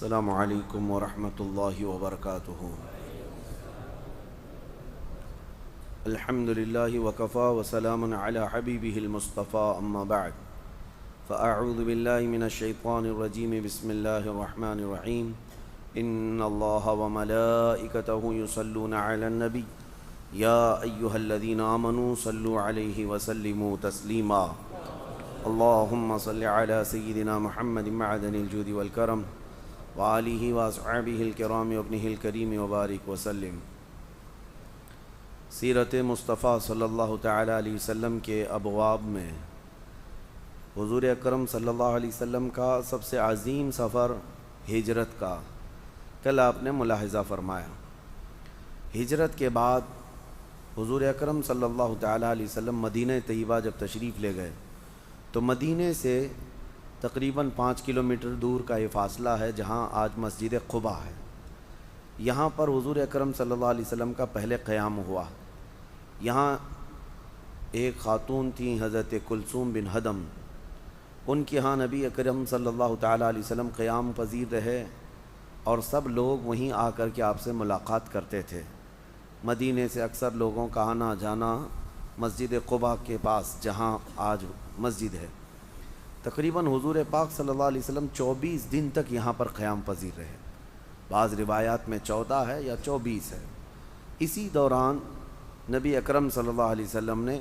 السلام علیکم ورحمۃ اللہ وبرکاتہ۔ الحمد للہ وکفا وسلام علی حبیبہ المصطفیٰ اما بعد فاعوذ باللہ من الشیطان الرجیم بسم اللہ الرحمن الرحیم ان اللہ وملائکتہ یصلون علی النبی یا ایہا الذین آمنوا صلوا علیہ وسلموا تسلیما اللہم صل علی سیدنا محمد معدن الجود والکرم وآلہ واصحابہ الکرام وابنہ الکریم وبارک وسلم۔ سیرت مصطفیٰ صلی اللہ تعالیٰ علیہ وسلم کے ابواب میں حضور اکرم صلی اللہ علیہ وسلم کا سب سے عظیم سفر ہجرت کا کل آپ نے ملاحظہ فرمایا۔ ہجرت کے بعد حضور اکرم صلی اللہ تعالیٰ علیہ وسلم مدینہ طیبہ جب تشریف لے گئے تو مدینہ سے تقریباً 5 کلومیٹر دور کا یہ فاصلہ ہے جہاں آج مسجد قباء ہے۔ یہاں پر حضور اکرم صلی اللہ علیہ وسلم کا پہلے قیام ہوا۔ یہاں ایک خاتون تھیں حضرت کلثوم بن ہدم، ان کے ہاں نبی اکرم صلی اللہ تعالیٰ علیہ وسلم قیام پذیر رہے اور سب لوگ وہیں آ کر کے آپ سے ملاقات کرتے تھے۔ مدینہ سے اکثر لوگوں کا آنا جانا مسجد قباء کے پاس جہاں آج مسجد ہے۔ تقریباً حضور پاک صلی اللہ علیہ وسلم 24 دن تک یہاں پر قیام پذیر رہے، بعض روایات میں 14 ہے یا 24 ہے۔ اسی دوران نبی اکرم صلی اللہ علیہ وسلم نے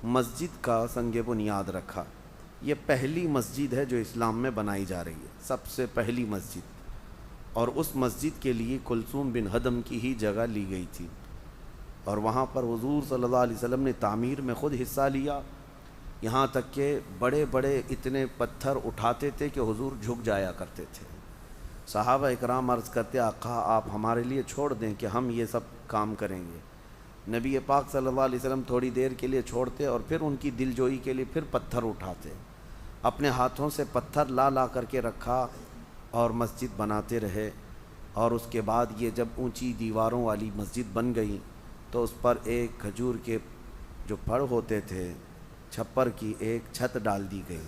مسجد کا سنگ بنیاد رکھا۔ یہ پہلی مسجد ہے جو اسلام میں بنائی جا رہی ہے، سب سے پہلی مسجد، اور اس مسجد کے لیے کلثوم بن ہدم کی ہی جگہ لی گئی تھی، اور وہاں پر حضور صلی اللہ علیہ وسلم نے تعمیر میں خود حصہ لیا، یہاں تک کہ بڑے بڑے اتنے پتھر اٹھاتے تھے کہ حضور جھک جایا کرتے تھے۔ صحابہ اکرام عرض کرتے آقا آپ ہمارے لیے چھوڑ دیں کہ ہم یہ سب کام کریں گے۔ نبی پاک صلی اللہ علیہ وسلم تھوڑی دیر کے لیے چھوڑتے اور پھر ان کی دل جوئی کے لیے پھر پتھر اٹھاتے، اپنے ہاتھوں سے پتھر لا کر کے رکھا اور مسجد بناتے رہے۔ اور اس کے بعد یہ جب اونچی دیواروں والی مسجد بن گئی تو اس پر ایک کھجور کے جو پھڑ ہوتے تھے چھپر کی ایک چھت ڈال دی گئی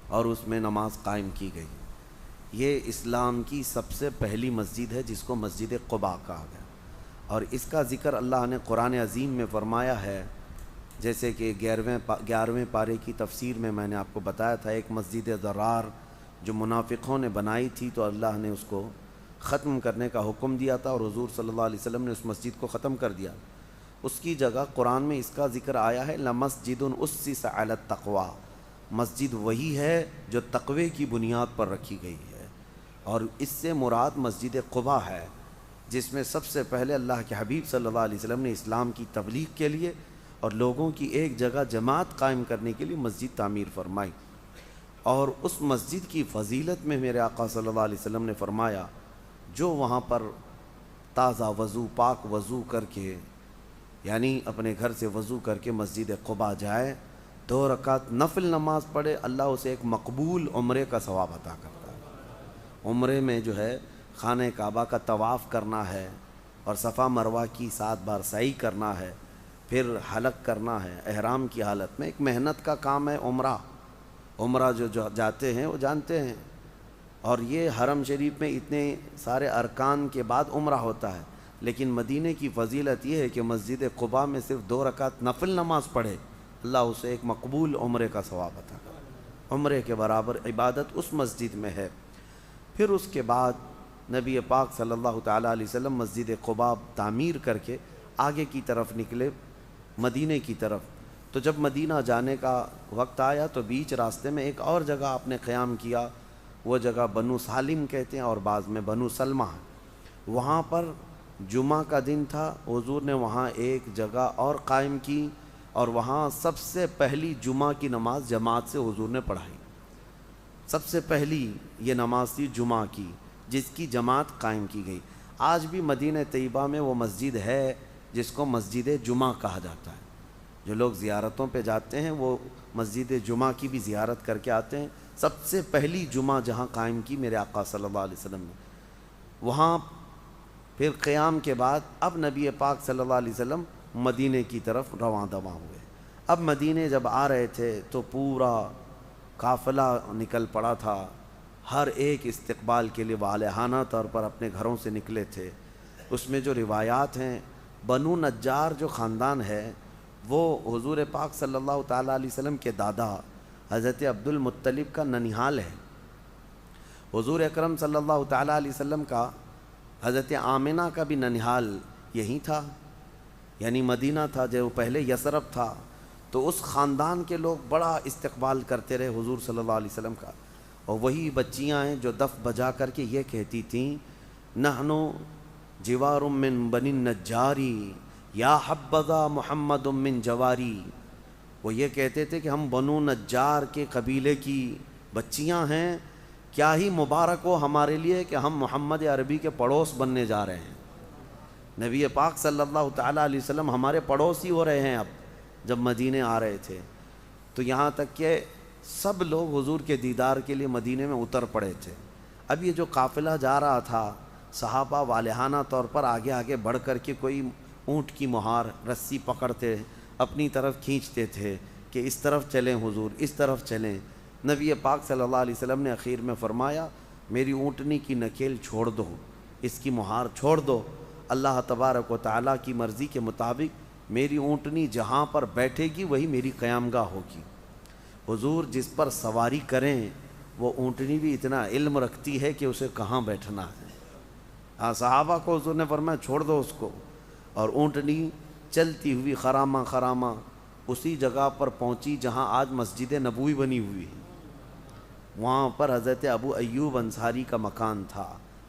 اور اس میں نماز قائم کی گئی۔ یہ اسلام کی سب سے پہلی مسجد ہے جس کو مسجد قباء کہا گیا، اور اس کا ذکر اللہ نے قرآن عظیم میں فرمایا ہے، جیسے کہ 11ویں پارے کی تفسیر میں نے آپ کو بتایا تھا، ایک مسجد ضرار جو منافقوں نے بنائی تھی تو اللہ نے اس کو ختم کرنے کا حکم دیا تھا اور حضور صلی اللہ علیہ وسلم نے اس مسجد کو ختم کر دیا۔ اس کی جگہ قرآن میں اس کا ذکر آیا ہے لَمَسْجِدٌ أُسِّسَ عَلَى التَّقْوَى، مسجد وہی ہے جو تقوی کی بنیاد پر رکھی گئی ہے، اور اس سے مراد مسجد قباء ہے جس میں سب سے پہلے اللہ کے حبیب صلی اللہ علیہ وسلم نے اسلام کی تبلیغ کے لیے اور لوگوں کی ایک جگہ جماعت قائم کرنے کے لیے مسجد تعمیر فرمائی۔ اور اس مسجد کی فضیلت میں میرے آقا صلی اللہ علیہ وسلم نے فرمایا جو وہاں پر تازہ وضو پاک وضو کر کے، یعنی اپنے گھر سے وضو کر کے مسجد قباء جائے، 2 رکعت نفل نماز پڑھے، اللہ اسے ایک مقبول عمرے کا ثواب عطا کرتا ہے۔ عمرے میں جو ہے خانہ کعبہ کا طواف کرنا ہے اور صفا مروہ کی 7 بار سعی کرنا ہے، پھر حلق کرنا ہے احرام کی حالت میں۔ ایک محنت کا کام ہے عمرہ جو جاتے ہیں وہ جانتے ہیں، اور یہ حرم شریف میں اتنے سارے ارکان کے بعد عمرہ ہوتا ہے، لیکن مدینہ کی فضیلت یہ ہے کہ مسجد قباء میں صرف 2 رکعت نفل نماز پڑھے، اللہ اسے ایک مقبول عمرے کا ثواب عطا کرے۔ عمرے کے برابر عبادت اس مسجد میں ہے۔ پھر اس کے بعد نبی پاک صلی اللہ تعالیٰ علیہ وسلم مسجد قباء تعمیر کر کے آگے کی طرف نکلے مدینہ کی طرف۔ تو جب مدینہ جانے کا وقت آیا تو بیچ راستے میں ایک اور جگہ آپ نے قیام کیا، وہ جگہ بنو سالم کہتے ہیں اور بعض میں بنو سلمہ۔ وہاں پر جمعہ کا دن تھا، حضور نے وہاں ایک جگہ اور قائم کی اور وہاں سب سے پہلی جمعہ کی نماز جماعت سے حضور نے پڑھائی۔ سب سے پہلی یہ نماز تھی جمعہ کی جس کی جماعت قائم کی گئی۔ آج بھی مدینہ طیبہ میں وہ مسجد ہے جس کو مسجد جمعہ کہا جاتا ہے۔ جو لوگ زیارتوں پہ جاتے ہیں وہ مسجد جمعہ کی بھی زیارت کر کے آتے ہیں۔ سب سے پہلی جمعہ جہاں قائم کی میرے آقا صلی اللہ علیہ وسلم نے، وہاں پھر قیام کے بعد اب نبی پاک صلی اللہ علیہ وسلم مدینہ کی طرف رواں دواں ہوئے۔ اب مدینہ جب آ رہے تھے تو پورا قافلہ نکل پڑا تھا، ہر ایک استقبال کے لیے والہانہ طور پر اپنے گھروں سے نکلے تھے۔ اس میں جو روایات ہیں، بنو نجار جو خاندان ہے وہ حضور پاک صلی اللہ تعالیٰ علیہ وسلم کے دادا حضرت عبد المطلب کا ننیھال ہے۔ حضور اکرم صلی اللہ تعالیٰ علیہ وسلم کا حضرت آمنہ کا بھی ننیھال یہیں تھا، یعنی مدینہ تھا، جو پہلے یثرب تھا۔ تو اس خاندان کے لوگ بڑا استقبال کرتے رہے حضور صلی اللہ علیہ وسلم کا، اور وہی بچیاں ہیں جو دف بجا کر کے یہ کہتی تھیں، نحنو جوار من بنی النجاری یا حبذا محمد من جواری۔ وہ یہ کہتے تھے کہ ہم بنو نجار کے قبیلے کی بچیاں ہیں، کیا ہی مبارک ہو ہمارے لیے کہ ہم محمد عربی کے پڑوس بننے جا رہے ہیں۔ نبی پاک صلی اللہ تعالیٰ علیہ وسلم ہمارے پڑوسی ہو رہے ہیں اب، جب مدینے آ رہے تھے تو یہاں تک کہ سب لوگ حضور کے دیدار کے لیے مدینے میں اتر پڑے تھے۔ اب یہ جو قافلہ جا رہا تھا، صحابہ والہانہ طور پر آگے آگے بڑھ کر کے کوئی اونٹ کی مہار رسی پکڑتے اپنی طرف کھینچتے تھے کہ اس طرف چلیں حضور، اس طرف چلیں۔ نبی پاک صلی اللہ علیہ وسلم نے اخیر میں فرمایا، میری اونٹنی کی نکیل چھوڑ دو، اس کی مہار چھوڑ دو، اللہ تبارک و تعالیٰ کی مرضی کے مطابق میری اونٹنی جہاں پر بیٹھے گی وہی میری قیامگاہ ہوگی۔ حضور جس پر سواری کریں وہ اونٹنی بھی اتنا علم رکھتی ہے کہ اسے کہاں بیٹھنا ہے۔ صحابہ کو حضور نے فرمایا چھوڑ دو اس کو، اور اونٹنی چلتی ہوئی خرامہ خرامہ اسی جگہ پر پہنچی جہاں آج مسجد نبوی بنی ہوئی ہے۔ وہاں پر حضرت ابو ایوب انصاری کا مکان تھا،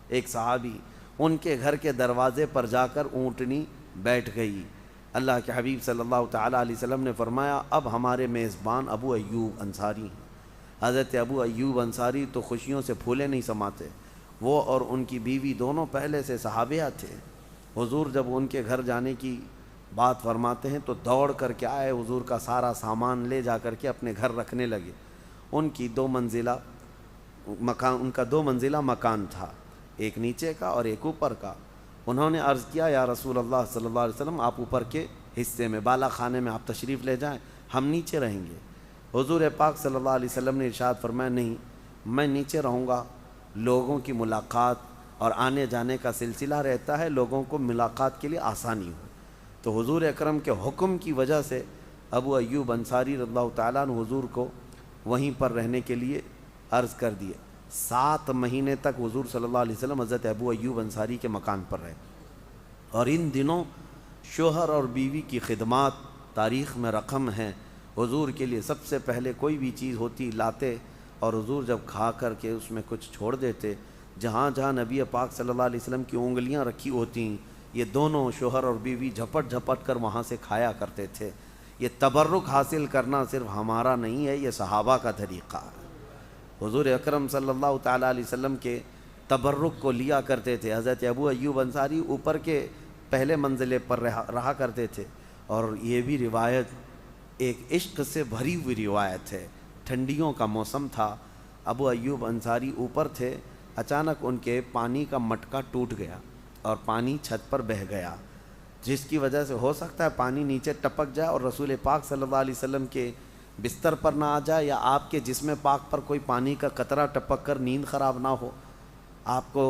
ایک صحابی، ان کے گھر کے دروازے پر جا کر اونٹنی بیٹھ گئی۔ اللہ کے حبیب صلی اللہ تعالیٰ علیہ وسلم نے فرمایا، اب ہمارے میزبان ابو ایوب انصاری ہیں۔ حضرت ابو ایوب انصاری تو خوشیوں سے پھولے نہیں سماتے، وہ اور ان کی بیوی دونوں پہلے سے صحابیہ تھے۔ حضور جب ان کے گھر جانے کی بات فرماتے ہیں تو دوڑ کر کے آئے، حضور کا سارا سامان لے جا کر کے اپنے گھر رکھنے لگے۔ ان کا دو منزلہ مکان تھا، ایک نیچے کا اور ایک اوپر کا۔ انہوں نے عرض کیا، یا رسول اللہ صلی اللہ علیہ وسلم، آپ اوپر کے حصے میں بالا خانے میں آپ تشریف لے جائیں، ہم نیچے رہیں گے۔ حضور پاک صلی اللہ علیہ وسلم نے ارشاد فرمایا، نہیں، میں نیچے رہوں گا، لوگوں کی ملاقات اور آنے جانے کا سلسلہ رہتا ہے، لوگوں کو ملاقات کے لیے آسانی ہو۔ تو حضور اکرم کے حکم کی وجہ سے ابو ایوب انصاری رضی اللہ تعالیٰ عنہ حضور کو وہیں پر رہنے کے لیے عرض کر دیے۔ 7 مہینے تک حضور صلی اللہ علیہ وسلم حضرت ابو ایوب انصاری کے مکان پر رہے، اور ان دنوں شوہر اور بیوی کی خدمات تاریخ میں رقم ہیں۔ حضور کے لیے سب سے پہلے کوئی بھی چیز ہوتی لاتے، اور حضور جب کھا کر کے اس میں کچھ چھوڑ دیتے، جہاں جہاں نبی پاک صلی اللہ علیہ وسلم کی انگلیاں رکھی ہوتیں، یہ دونوں شوہر اور بیوی جھپٹ جھپٹ کر وہاں سے کھایا کرتے تھے۔ یہ تبرک حاصل کرنا صرف ہمارا نہیں ہے، یہ صحابہ کا طریقہ ہے۔ حضور اکرم صلی اللہ تعالیٰ علیہ وسلم کے تبرک کو لیا کرتے تھے۔ حضرت ابو ایوب انصاری اوپر کے پہلے منزلے پر رہا کرتے تھے، اور یہ بھی روایت ایک عشق سے بھری ہوئی روایت ہے۔ ٹھنڈیوں کا موسم تھا، ابو ایوب انصاری اوپر تھے، اچانک ان کے پانی کا مٹکا ٹوٹ گیا اور پانی چھت پر بہہ گیا، جس کی وجہ سے ہو سکتا ہے پانی نیچے ٹپک جائے اور رسول پاک صلی اللہ علیہ وسلم کے بستر پر نہ آ جائے، یا آپ کے جسم پاک پر کوئی پانی کا قطرہ ٹپک کر نیند خراب نہ ہو، آپ کو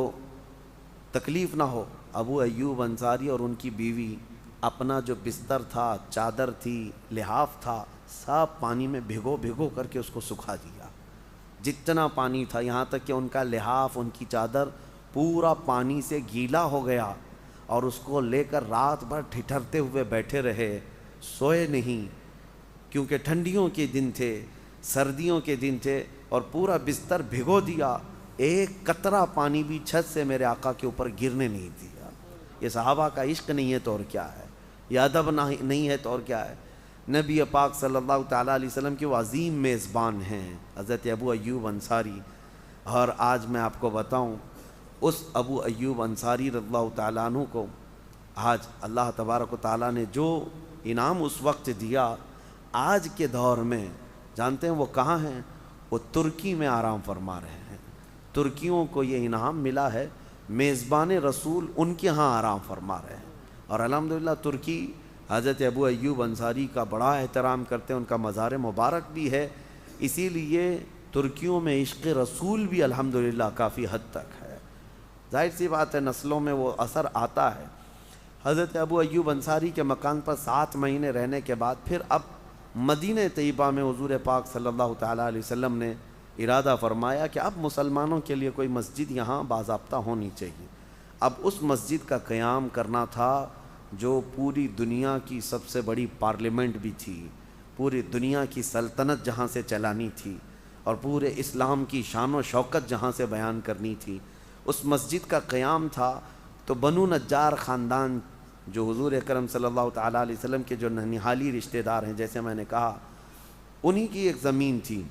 تکلیف نہ ہو۔ ابو ایوب انصاری اور ان کی بیوی اپنا جو بستر تھا، چادر تھی، لحاف تھا، سب پانی میں بھگو بھگو کر کے اس کو سکھا دیا، جتنا پانی تھا، یہاں تک کہ ان کا لحاف، ان کی چادر پورا پانی سے گیلا ہو گیا، اور اس کو لے کر رات بھر ٹھٹھرتے ہوئے بیٹھے رہے، سوئے نہیں، کیونکہ ٹھنڈیوں کے دن تھے، سردیوں کے دن تھے، اور پورا بستر بھگو دیا، ایک قطرہ پانی بھی چھت سے میرے آقا کے اوپر گرنے نہیں دیا۔ یہ صحابہ کا عشق نہیں ہے تو اور کیا ہے، یہ ادب نہیں ہے تو اور کیا ہے۔ نبی پاک صلی اللہ تعالیٰ علیہ وسلم کے وہ عظیم میزبان ہیں حضرت ابو ایوب انصاری، اور آج میں آپ کو بتاؤں، اس ابو ایوب انصاری رضی اللہ تعالیٰ عنہ کو آج اللہ تبارک و تعالیٰ نے جو انعام اس وقت دیا، آج کے دور میں جانتے ہیں وہ کہاں ہیں؟ وہ ترکی میں آرام فرما رہے ہیں۔ ترکیوں کو یہ انعام ملا ہے، میزبان رسول ان کے ہاں آرام فرما رہے ہیں، اور الحمدللہ ترکی حضرت ابو ایوب انصاری کا بڑا احترام کرتے ہیں، ان کا مزار مبارک بھی ہے۔ اسی لیے ترکیوں میں عشق رسول بھی الحمدللہ کافی حد تک ہے۔ ظاہر سی بات ہے نسلوں میں وہ اثر آتا ہے۔ حضرت ابو ایوب انصاری کے مکان پر 7 مہینے رہنے کے بعد پھر اب مدینہ طیبہ میں حضور پاک صلی اللہ تعالیٰ علیہ وسلم نے ارادہ فرمایا کہ اب مسلمانوں کے لیے کوئی مسجد یہاں باضابطہ ہونی چاہیے۔ اب اس مسجد کا قیام کرنا تھا جو پوری دنیا کی سب سے بڑی پارلیمنٹ بھی تھی، پوری دنیا کی سلطنت جہاں سے چلانی تھی اور پورے اسلام کی شان و شوکت جہاں سے بیان کرنی تھی، اس مسجد کا قیام تھا۔ تو بنو نجار خاندان جو حضور اکرم صلی اللہ تعالیٰ علیہ وسلم کے جو ننہالی رشتہ دار ہیں، جیسے میں نے کہا، انہی کی ایک زمین تھی۔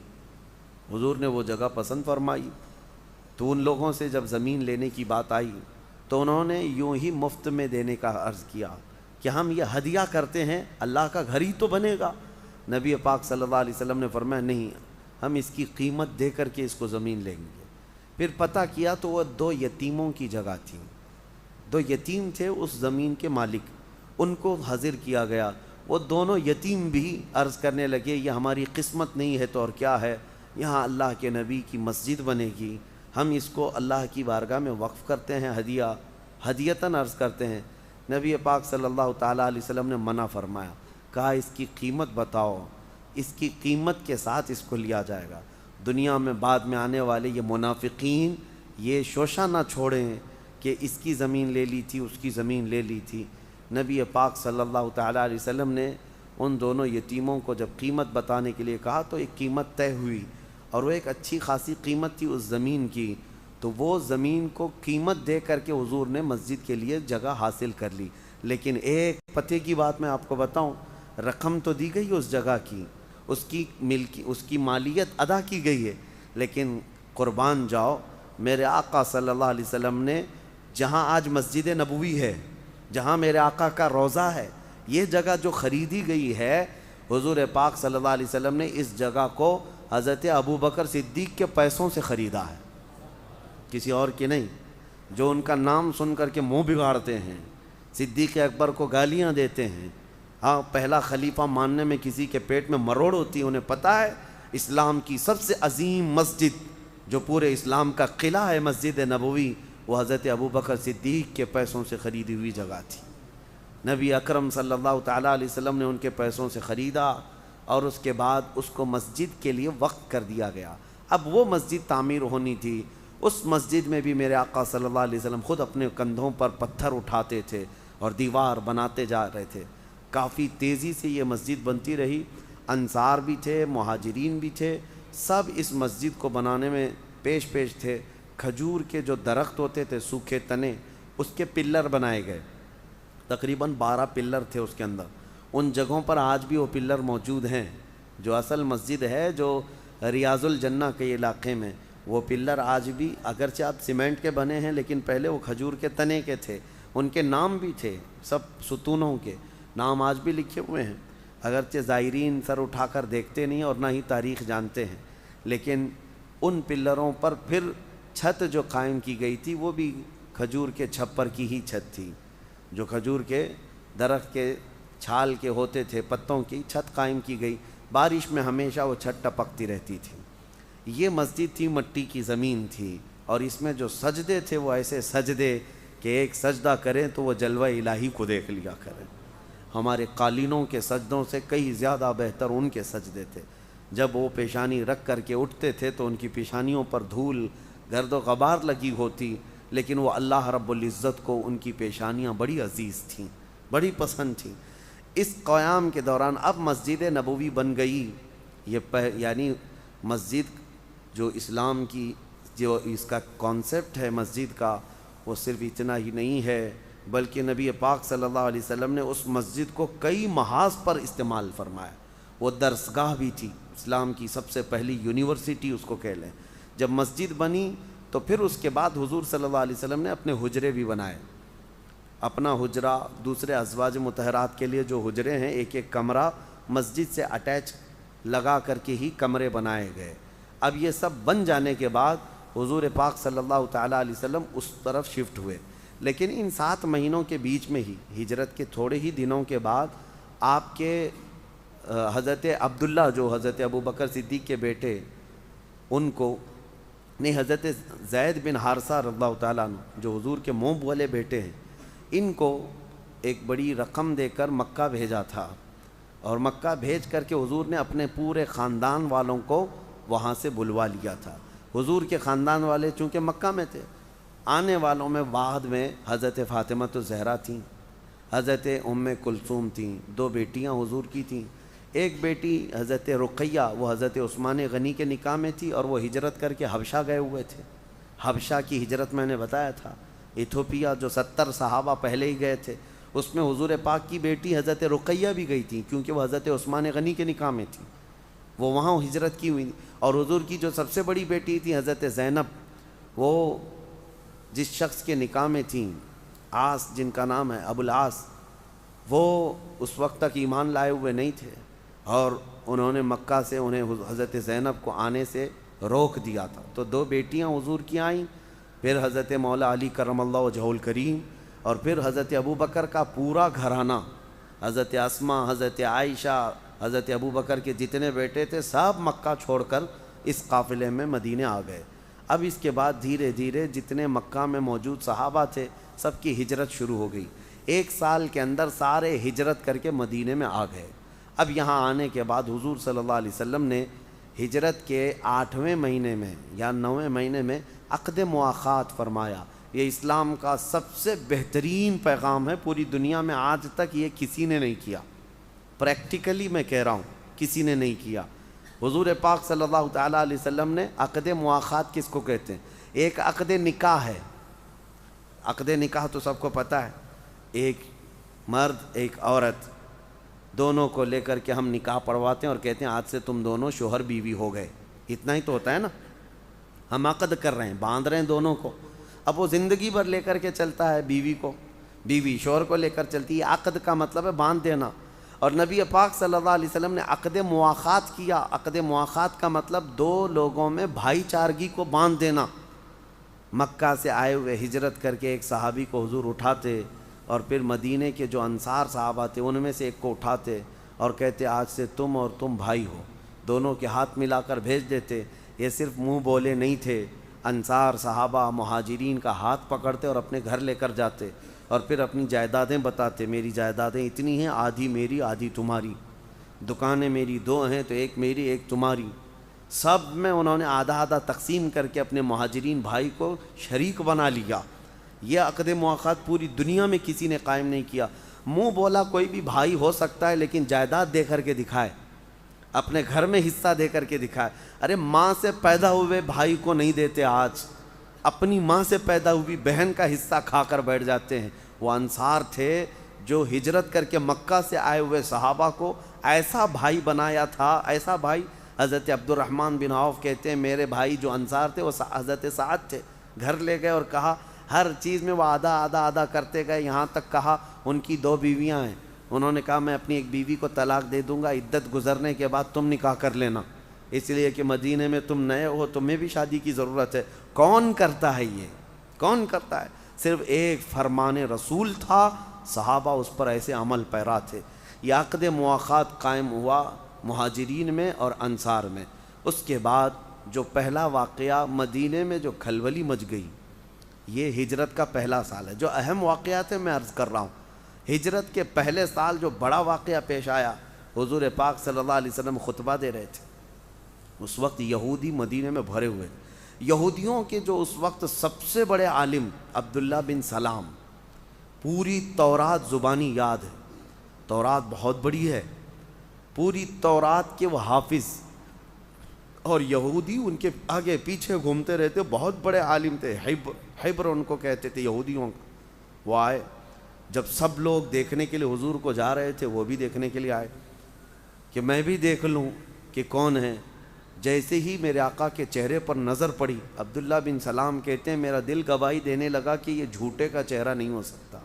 حضور نے وہ جگہ پسند فرمائی تو ان لوگوں سے جب زمین لینے کی بات آئی تو انہوں نے یوں ہی مفت میں دینے کا عرض کیا کہ ہم یہ ہدیہ کرتے ہیں، اللہ کا گھر ہی تو بنے گا۔ نبی پاک صلی اللہ علیہ وسلم نے فرمایا نہیں، ہم اس کی قیمت دے کر کے اس کو زمین لیں گے۔ پھر پتہ کیا تو وہ 2 یتیموں کی جگہ تھی، 2 یتیم تھے اس زمین کے مالک، ان کو حاضر کیا گیا۔ وہ دونوں یتیم بھی عرض کرنے لگے یہ ہماری قسمت نہیں ہے تو اور کیا ہے، یہاں اللہ کے نبی کی مسجد بنے گی، ہم اس کو اللہ کی بارگاہ میں وقف کرتے ہیں، ہدیتاً عرض کرتے ہیں۔ نبی پاک صلی اللہ تعالیٰ علیہ وسلم نے منع فرمایا، کہا اس کی قیمت بتاؤ، اس کی قیمت کے ساتھ اس کو لیا جائے گا۔ دنیا میں بعد میں آنے والے یہ منافقین یہ شوشہ نہ چھوڑیں کہ اس کی زمین لے لی تھی، اس کی زمین لے لی تھی۔ نبی پاک صلی اللہ تعالیٰ علیہ وسلم نے ان دونوں یتیموں کو جب قیمت بتانے کے لیے کہا تو ایک قیمت طے ہوئی، اور وہ ایک اچھی خاصی قیمت تھی اس زمین کی۔ تو وہ زمین کو قیمت دے کر کے حضور نے مسجد کے لیے جگہ حاصل کر لی۔ لیکن ایک پتے کی بات میں آپ کو بتاؤں، رقم تو دی گئی اس جگہ کی، اس کی مالیت ادا کی گئی ہے، لیکن قربان جاؤ میرے آقا صلی اللہ علیہ وسلم نے جہاں آج مسجد نبوی ہے، جہاں میرے آقا کا روضہ ہے، یہ جگہ جو خریدی گئی ہے، حضور پاک صلی اللہ علیہ وسلم نے اس جگہ کو حضرت ابوبکر صدیق کے پیسوں سے خریدا ہے، کسی اور کی نہیں۔ جو ان کا نام سن کر کے منہ بگاڑتے ہیں، صدیق اکبر کو گالیاں دیتے ہیں، ہاں پہلا خلیفہ ماننے میں کسی کے پیٹ میں مروڑ ہوتی ہے، انہیں پتہ ہے اسلام کی سب سے عظیم مسجد جو پورے اسلام کا قلعہ ہے مسجد نبوی، وہ حضرت ابوبکر صدیق کے پیسوں سے خریدی ہوئی جگہ تھی۔ نبی اکرم صلی اللہ تعالیٰ علیہ وسلم نے ان کے پیسوں سے خریدا اور اس کے بعد اس کو مسجد کے لیے وقف کر دیا گیا۔ اب وہ مسجد تعمیر ہونی تھی، اس مسجد میں بھی میرے آقا صلی اللہ علیہ وسلم خود اپنے کندھوں پر پتھر اٹھاتے تھے اور دیوار بناتے جا رہے تھے۔ کافی تیزی سے یہ مسجد بنتی رہی، انصار بھی تھے، مہاجرین بھی تھے، سب اس مسجد کو بنانے میں پیش تھے۔ کھجور کے جو درخت ہوتے تھے سوکھے تنے، اس کے پلر بنائے گئے، تقریباً 12 پلر تھے اس کے اندر۔ ان جگہوں پر آج بھی وہ پلر موجود ہیں۔ جو اصل مسجد ہے جو ریاض الجنہ کے علاقے میں، وہ پلر آج بھی اگرچہ اب سیمنٹ کے بنے ہیں لیکن پہلے وہ کھجور کے تنے کے تھے، ان کے نام بھی تھے، سب ستونوں کے نام آج بھی لکھے ہوئے ہیں، اگرچہ زائرین سر اٹھا کر دیکھتے نہیں اور نہ ہی تاریخ جانتے ہیں۔ لیکن ان پلروں پر پھر چھت جو قائم کی گئی تھی وہ بھی کھجور کے چھپر کی ہی چھت تھی، جو کھجور کے درخت کے چھال کے ہوتے تھے، پتوں کی چھت قائم کی گئی، بارش میں ہمیشہ وہ چھت ٹپکتی رہتی تھی۔ یہ مسجد تھی، مٹی کی زمین تھی، اور اس میں جو سجدے تھے وہ ایسے سجدے کہ ایک سجدہ کریں تو وہ جلوہ الہی کو دیکھ لیا کریں۔ ہمارے قالینوں کے سجدوں سے کئی زیادہ بہتر ان کے سجدے تھے۔ جب وہ پیشانی رکھ کر کے اٹھتے تھے تو ان کی پیشانیوں پر دھول گرد و غبار لگی ہوتی، لیکن وہ اللہ رب العزت کو ان کی پیشانیاں بڑی عزیز تھیں، بڑی پسند تھیں۔ اس قیام کے دوران اب مسجد نبوی بن گئی۔ یعنی مسجد جو اسلام کی جو اس کا کانسیپٹ ہے مسجد کا، وہ صرف اتنا ہی نہیں ہے بلکہ نبی پاک صلی اللہ علیہ وسلم نے اس مسجد کو کئی محاذ پر استعمال فرمایا۔ وہ درسگاہ بھی تھی، اسلام کی سب سے پہلی یونیورسٹی اس کو کہہ لیں۔ جب مسجد بنی تو پھر اس کے بعد حضور صلی اللہ علیہ وسلم نے اپنے حجرے بھی بنائے، اپنا حجرہ، دوسرے ازواج مطہرات کے لیے جو حجرے ہیں، ایک ایک کمرہ مسجد سے اٹیچ لگا کر کے ہی کمرے بنائے گئے۔ اب یہ سب بن جانے کے بعد حضور پاک صلی اللہ تعالیٰ علیہ وسلم اس طرف شفٹ ہوئے، لیکن ان 7 مہینوں کے بیچ میں ہی، ہجرت کے تھوڑے ہی دنوں کے بعد، آپ کے حضرت عبداللہ جو حضرت ابوبکر صدیق کے بیٹے، ان کو نہیں حضرت زید بن حارثہ رضی اللہ تعالیٰ عنہ جو حضور کے منہ والے بیٹے ہیں، ان کو ایک بڑی رقم دے کر مکہ بھیجا تھا، اور مکہ بھیج کر کے حضور نے اپنے پورے خاندان والوں کو وہاں سے بلوا لیا تھا۔ حضور کے خاندان والے چونکہ مکہ میں تھے، آنے والوں میں بعد میں حضرت فاطمہ الزہرا تھیں، حضرت ام کلثوم تھیں، 2 بیٹیاں حضور کی تھیں، ایک بیٹی حضرت رقیہ وہ حضرت عثمان غنی کے نکاح میں تھی، اور وہ ہجرت کر کے حبشہ گئے ہوئے تھے۔ حبشہ کی ہجرت میں نے بتایا تھا، ایتھوپیا جو 70 صحابہ پہلے ہی گئے تھے، اس میں حضور پاک کی بیٹی حضرت رقیہ بھی گئی تھی، کیونکہ وہ حضرت عثمان غنی کے نکاح میں تھی، وہ وہاں ہجرت کی ہوئی۔ اور حضور کی جو سب سے بڑی بیٹی تھی حضرت زینب، وہ جس شخص کے نکاح میں تھیں، عاص جن کا نام ہے ابو العاص، وہ اس وقت تک ایمان لائے ہوئے نہیں تھے، اور انہوں نے مکہ سے انہیں حضرت زینب کو آنے سے روک دیا تھا۔ تو 2 بیٹیاں حضور کی آئیں، پھر حضرت مولا علی کرم اللہ وجہہ الکریم، اور پھر حضرت ابو بکر کا پورا گھرانہ، حضرت اسماء، حضرت عائشہ، حضرت ابو بکر کے جتنے بیٹے تھے، سب مکہ چھوڑ کر اس قافلے میں مدینے آ گئے۔ اب اس کے بعد دھیرے دھیرے جتنے مکہ میں موجود صحابہ تھے، سب کی ہجرت شروع ہو گئی۔ 1 سال کے اندر سارے ہجرت کر کے مدینے میں آ گئے۔ اب یہاں آنے کے بعد حضور صلی اللہ علیہ وسلم نے ہجرت کے 8ویں مہینے میں یا 9ویں مہینے میں عقد مواخات فرمایا۔ یہ اسلام کا سب سے بہترین پیغام ہے، پوری دنیا میں آج تک یہ کسی نے نہیں کیا، پریکٹیکلی میں کہہ رہا ہوں، کسی نے نہیں کیا۔ حضور پاک صلی اللہ تعالیٰ علیہ وسلم نے عقد مواخات کس کو کہتے ہیں؟ ایک عقد نکاح ہے، عقد نکاح تو سب کو پتہ ہے، ایک مرد ایک عورت دونوں کو لے کر کے ہم نکاح پڑھواتے ہیں اور کہتے ہیں آج سے تم دونوں شوہر بیوی ہو گئے، اتنا ہی تو ہوتا ہے نا، ہم عقد کر رہے ہیں، باندھ رہے ہیں دونوں کو۔ اب وہ زندگی بھر لے کر کے چلتا ہے بیوی کو، بیوی شوہر کو لے کر چلتی ہے، عقد کا مطلب ہے باندھ دینا۔ اور نبی پاک صلی اللہ علیہ وسلم نے عقد مواخات کیا۔ عقد مواخات کا مطلب 2 لوگوں میں بھائی چارگی کو باندھ دینا۔ مکہ سے آئے ہوئے ہجرت کر کے ایک صحابی کو حضور اٹھاتے، اور پھر مدینے کے جو انصار صحابہ تھے ان میں سے ایک کو اٹھاتے اور کہتے آج سے تم اور تم بھائی ہو، دونوں کے ہاتھ ملا کر بھیج دیتے۔ یہ صرف منہ بولے نہیں تھے، انصار صحابہ مہاجرین کا ہاتھ پکڑتے اور اپنے گھر لے کر جاتے، اور پھر اپنی جائیدادیں بتاتے، میری جائیدادیں اتنی ہیں، آدھی میری آدھی تمہاری، دکانیں میری 2 ہیں تو ایک میری ایک تمہاری، سب میں انہوں نے آدھا آدھا تقسیم کر کے اپنے مہاجرین بھائی کو شریک بنا لیا۔ یہ عقد مواخات پوری دنیا میں کسی نے قائم نہیں کیا۔ منہ بولا کوئی بھی بھائی ہو سکتا ہے، لیکن جائیداد دے کر کے دکھائے، اپنے گھر میں حصہ دے کر کے دکھائے۔ ارے ماں سے پیدا ہوئے بھائی کو نہیں دیتے، آج اپنی ماں سے پیدا ہوئی بہن کا حصہ کھا کر بیٹھ جاتے ہیں۔ وہ انصار تھے جو ہجرت کر کے مکہ سے آئے ہوئے صحابہ کو ایسا بھائی بنایا تھا، ایسا بھائی۔ حضرت عبد الرحمن بن عوف کہتے ہیں میرے بھائی جو انصار تھے وہ حضرت سعد تھے، گھر لے گئے اور کہا ہر چیز میں وہ آدھا آدھا آدھا کرتے گئے، یہاں تک کہا ان کی 2 بیویاں ہیں، انہوں نے کہا میں اپنی ایک بیوی کو طلاق دے دوں گا، عدت گزرنے کے بعد تم نکاح کر لینا، اس لیے کہ مدینے میں تم نئے ہو، تمہیں بھی شادی کی ضرورت ہے۔ کون کرتا ہے یہ؟ کون کرتا ہے؟ صرف ایک فرمان رسول تھا، صحابہ اس پر ایسے عمل پیرا تھے۔ یہ عقد مواخات قائم ہوا مہاجرین میں اور انصار میں۔ اس کے بعد جو پہلا واقعہ مدینے میں جو کھلبلی مچ گئی، یہ ہجرت کا پہلا سال ہے۔ جو اہم واقعات ہیں میں عرض کر رہا ہوں۔ ہجرت کے پہلے سال جو بڑا واقعہ پیش آیا، حضور پاک صلی اللہ علیہ وسلم خطبہ دے رہے تھے، اس وقت یہودی مدینے میں بھرے ہوئے، یہودیوں کے جو اس وقت سب سے بڑے عالم عبداللہ بن سلام، پوری تورات زبانی یاد ہے، تورات بہت بڑی ہے، پوری تورات کے وہ حافظ، اور یہودی ان کے آگے پیچھے گھومتے رہتے، بہت بڑے عالم تھے، حبر ان کو کہتے تھے یہودیوں کو۔ وہ آئے، جب سب لوگ دیکھنے کے لیے حضور کو جا رہے تھے، وہ بھی دیکھنے کے لیے آئے کہ میں بھی دیکھ لوں کہ کون ہے۔ جیسے ہی میرے آقا کے چہرے پر نظر پڑی، عبداللہ بن سلام کہتے ہیں میرا دل گواہی دینے لگا کہ یہ جھوٹے کا چہرہ نہیں ہو سکتا۔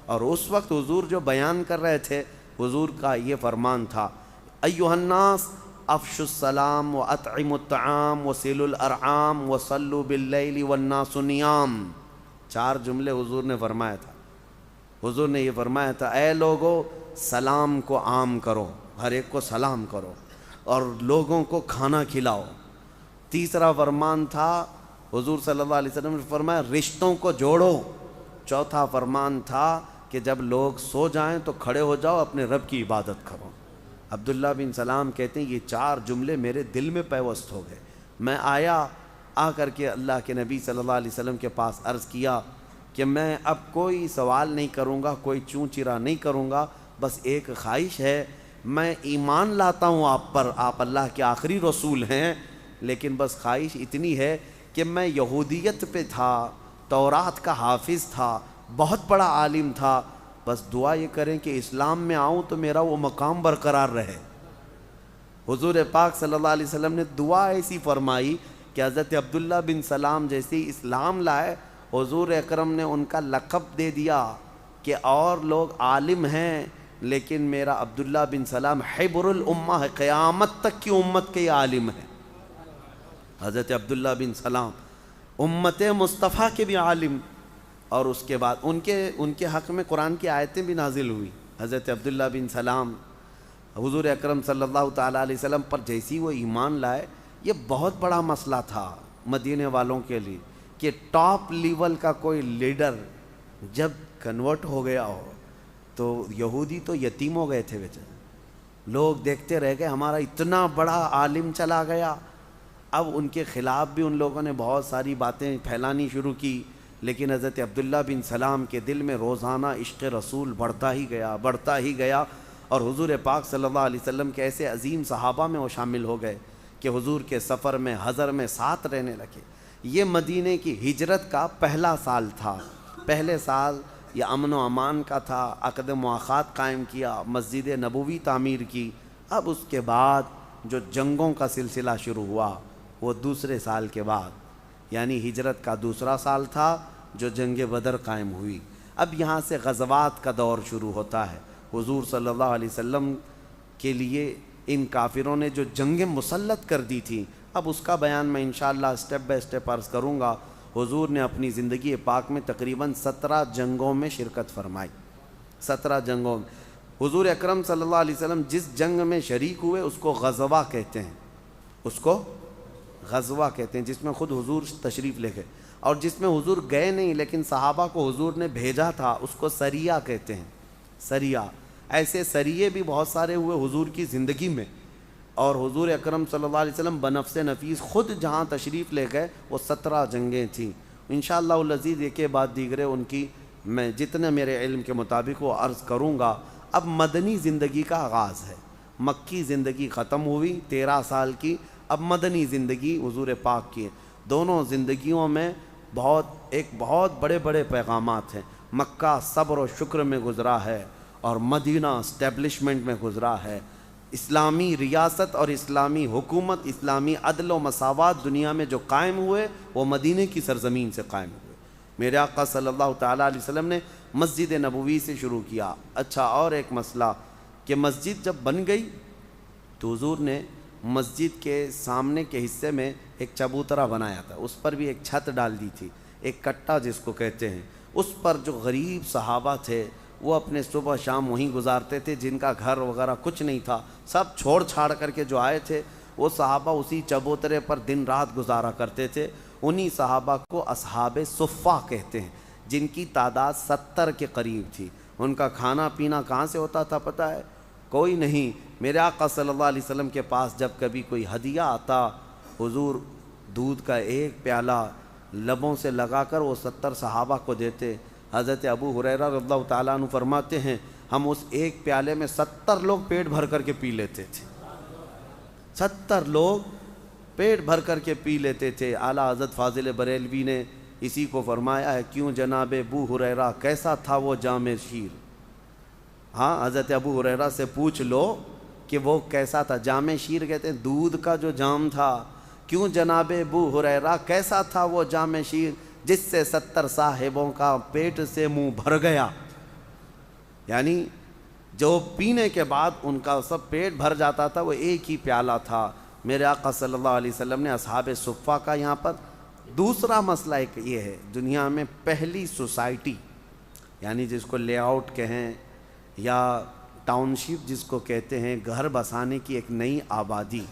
اور اس وقت حضور جو بیان کر رہے تھے، حضور کا یہ فرمان تھا، ایھا الناس افشوا السلام واطعموا الطعام وصلوا الارحام وصلوا باللیل والناس نیام۔ 4 جملے حضور نے فرمایا تھا۔ حضور نے یہ فرمایا تھا اے لوگو سلام کو عام کرو، ہر ایک کو سلام کرو، اور لوگوں کو کھانا کھلاؤ، تیسرا فرمان تھا حضور صلی اللہ علیہ وسلم نے فرمایا رشتوں کو جوڑو. چوتھا فرمان تھا کہ جب لوگ سو جائیں تو کھڑے ہو جاؤ اپنے رب کی عبادت کرو. عبداللہ بن سلام کہتے ہیں یہ 4 جملے میرے دل میں پیوست ہو گئے. میں آ کر کے اللہ کے نبی صلی اللہ علیہ وسلم کے پاس عرض کیا کہ میں اب کوئی سوال نہیں کروں گا, کوئی چوں چرا نہیں کروں گا, بس ایک خواہش ہے, میں ایمان لاتا ہوں آپ پر, آپ اللہ کے آخری رسول ہیں, لیکن بس خواہش اتنی ہے کہ میں یہودیت پہ تھا, تورات کا حافظ تھا, بہت بڑا عالم تھا, بس دعا یہ کریں کہ اسلام میں آؤں تو میرا وہ مقام برقرار رہے. حضور پاک صلی اللہ علیہ وسلم نے دعا ایسی فرمائی کہ حضرت عبداللہ بن سلام جیسے اسلام لائے, حضور اکرم نے ان کا لقب دے دیا کہ اور لوگ عالم ہیں لیکن میرا عبداللہ بن سلام حبر الامہ ہے, قیامت تک کی امت کے عالم ہے. حضرت عبداللہ بن سلام امت مصطفیٰ کے بھی عالم, اور اس کے بعد ان کے حق میں قرآن کی آیتیں بھی نازل ہوئی. حضرت عبداللہ بن سلام حضور اکرم صلی اللہ تعالیٰ علیہ وسلم پر جیسی وہ ایمان لائے, یہ بہت بڑا مسئلہ تھا مدینے والوں کے لیے کہ ٹاپ لیول کا کوئی لیڈر جب کنورٹ ہو گیا ہو تو یہودی تو یتیم ہو گئے تھے بیچارے, لوگ دیکھتے رہ گئے ہمارا اتنا بڑا عالم چلا گیا. اب ان کے خلاف بھی ان لوگوں نے بہت ساری باتیں پھیلانی شروع کی, لیکن حضرت عبداللہ بن سلام کے دل میں روزانہ عشق رسول بڑھتا ہی گیا, اور حضور پاک صلی اللہ علیہ وسلم کے ایسے عظیم صحابہ میں وہ شامل ہو گئے کہ حضور کے سفر میں حضر میں ساتھ رہنے لگے. یہ مدینے کی ہجرت کا پہلا سال تھا. پہلے سال یہ امن و امان کا تھا, عقد مواخات قائم کیا, مسجد نبوی تعمیر کی. اب اس کے بعد جو جنگوں کا سلسلہ شروع ہوا وہ دوسرے سال کے بعد, یعنی ہجرت کا دوسرا سال تھا جو جنگ بدر قائم ہوئی. اب یہاں سے غزوات کا دور شروع ہوتا ہے. حضور صلی اللہ علیہ وسلم کے لیے ان کافروں نے جو جنگیں مسلط کر دی تھیں, اب اس کا بیان میں انشاءاللہ اسٹیپ بائی اسٹیپ عرض کروں گا. حضور نے اپنی زندگی پاک میں تقریباً 17 جنگوں میں شرکت فرمائی. 17 جنگوں میں حضور اکرم صلی اللہ علیہ وسلم جس جنگ میں شریک ہوئے اس کو غزوہ کہتے ہیں, اس کو غزوہ کہتے ہیں, جس میں خود حضور تشریف لے گئے, اور جس میں حضور گئے نہیں لیکن صحابہ کو حضور نے بھیجا تھا اس کو سریہ کہتے ہیں. سریہ, ایسے سریے بھی بہت سارے ہوئے حضور کی زندگی میں, اور حضور اکرم صلی اللہ علیہ وسلم بنفس نفیس خود جہاں تشریف لے گئے وہ 17 جنگیں تھیں. انشاءاللہ العزیز ایک کے بعد دیگرے ان کی میں جتنے میرے علم کے مطابق وہ عرض کروں گا. اب مدنی زندگی کا آغاز ہے, مکی زندگی ختم ہوئی 13 سال کی, اب مدنی زندگی حضور پاک کی. دونوں زندگیوں میں بہت بڑے بڑے پیغامات ہیں. مکہ صبر و شکر میں گزرا ہے اور مدینہ اسٹیبلشمنٹ میں گزرا ہے. اسلامی ریاست اور اسلامی حکومت, اسلامی عدل و مساوات دنیا میں جو قائم ہوئے وہ مدینے کی سرزمین سے قائم ہوئے. میرے آقا صلی اللہ تعالیٰ علیہ وسلم نے مسجد نبوی سے شروع کیا. اچھا, اور ایک مسئلہ کہ مسجد جب بن گئی تو حضور نے مسجد کے سامنے کے حصے میں ایک چبوترا بنایا تھا, اس پر بھی ایک چھت ڈال دی تھی, ایک کٹا جس کو کہتے ہیں. اس پر جو غریب صحابہ تھے وہ اپنے صبح شام وہیں گزارتے تھے, جن کا گھر وغیرہ کچھ نہیں تھا, سب چھوڑ چھاڑ کر کے جو آئے تھے وہ صحابہ اسی چبوترے پر دن رات گزارا کرتے تھے. انہی صحابہ کو اصحاب صفہ کہتے ہیں, جن کی تعداد 70 کے قریب تھی. ان کا کھانا پینا کہاں سے ہوتا تھا پتہ ہے؟ کوئی نہیں. میرے آقا صلی اللہ علیہ وسلم کے پاس جب کبھی کوئی ہدیہ آتا, حضور دودھ کا ایک پیالہ لبوں سے لگا کر وہ 70 صحابہ کو دیتے. حضرت ابو ہریرہ رضی اللہ تعالیٰ عنہ فرماتے ہیں ہم اس ایک پیالے میں 70 لوگ پیٹ بھر کر کے پی لیتے تھے. 70 لوگ پیٹ بھر کر کے پی لیتے تھے. اعلیٰ حضرت فاضل بریلوی نے اسی کو فرمایا ہے, کیوں جناب ابو ہریرہ کیسا تھا وہ جام شیر. ہاں, حضرت ابو ہریرہ سے پوچھ لو کہ وہ کیسا تھا. جام شیر کہتے ہیں دودھ کا جو جام تھا. کیوں جناب ابو ہریرہ کیسا تھا وہ جام شیر جس سے 70 صاحبوں کا پیٹ سے منہ بھر گیا. یعنی جو پینے کے بعد ان کا سب پیٹ بھر جاتا تھا وہ ایک ہی پیالہ تھا. میرے آقا صلی اللہ علیہ وسلم نے اصحاب صفہ کا یہاں پر دوسرا مسئلہ ایک یہ ہے, دنیا میں پہلی سوسائٹی یعنی جس کو لے آؤٹ کہیں یا ٹاؤن شپ جس کو کہتے ہیں, گھر بسانے کی ایک نئی آبادی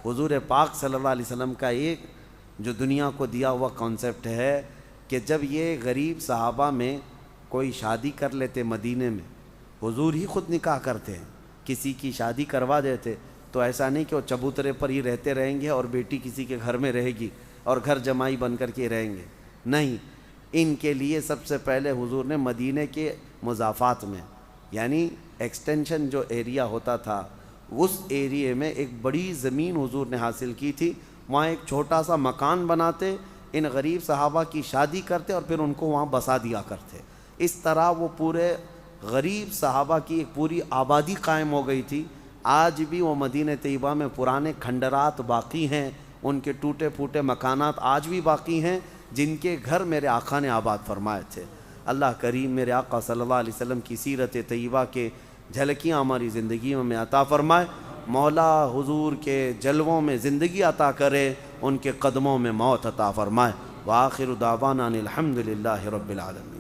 حضور پاک صلی اللہ علیہ وسلم کا ایک جو دنیا کو دیا ہوا کانسیپٹ ہے کہ جب یہ غریب صحابہ میں کوئی شادی کر لیتے مدینے میں، حضور ہی خود نکاح کرتے ہیں، کسی کی شادی کروا دیتے، تو ایسا نہیں کہ وہ چبوترے پر ہی رہتے رہیں گے اور بیٹی کسی کے گھر میں رہے گی اور گھر جمائی بن کر کے رہیں گے، نہیں، ان کے لیے سب سے پہلے حضور نے مدینے کے مضافات میں، یعنی ایکسٹینشن جو ایریا ہوتا تھا اس ایریے میں ایک بڑی زمین حضور نے حاصل کی تھی، وہاں ایک چھوٹا سا مکان بناتے، ان غریب صحابہ کی شادی کرتے اور پھر ان کو وہاں بسا دیا کرتے۔ اس طرح وہ پورے غریب صحابہ کی ایک پوری آبادی قائم ہو گئی تھی۔ آج بھی وہ مدینہ طیبہ میں پرانے کھنڈرات باقی ہیں، ان کے ٹوٹے پھوٹے مکانات آج بھی باقی ہیں جن کے گھر میرے آقا نے آباد فرمائے تھے۔ اللہ کریم میرے آقا صلی اللہ علیہ وسلم کی سیرت طیبہ کے جھلکیاں ہماری زندگیوں میں عطا فرمائے۔ مولا حضور کے جلووں میں زندگی عطا کرے، ان کے قدموں میں موت عطا فرمائے۔ وآخر دعوانا ان الحمد للہ رب العالمین۔